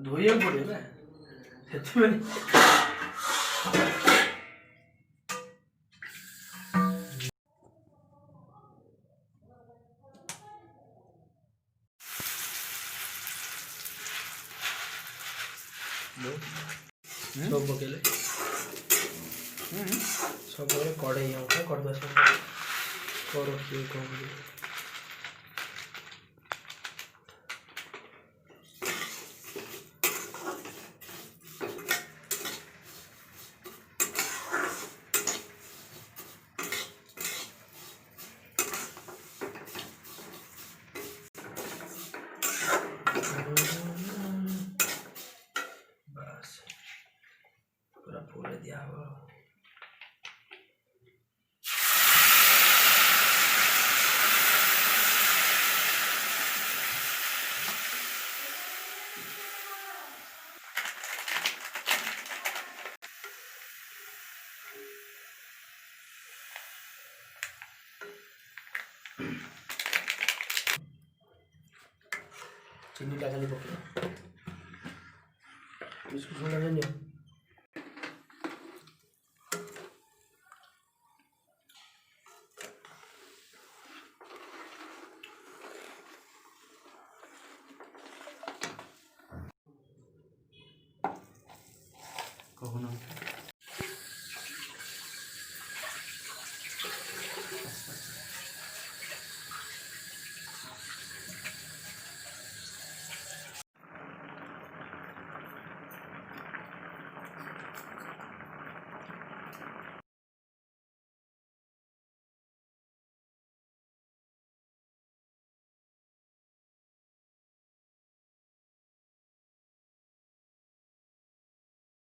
ଧୋଇବାକୁ ପଡ଼ିବ ନା ସେଥିପାଇଁ ସବୁ ପକେଇଲେ ସବୁବେଳେ କଡ଼େଇ ହବ କରିଦେବା ସବୁ କର କିଏ କ'ଣ କରିବ। बस पूरा फूल दिया हुआ चीनी खाली पकड़ इसको थोड़ा नहीं कौन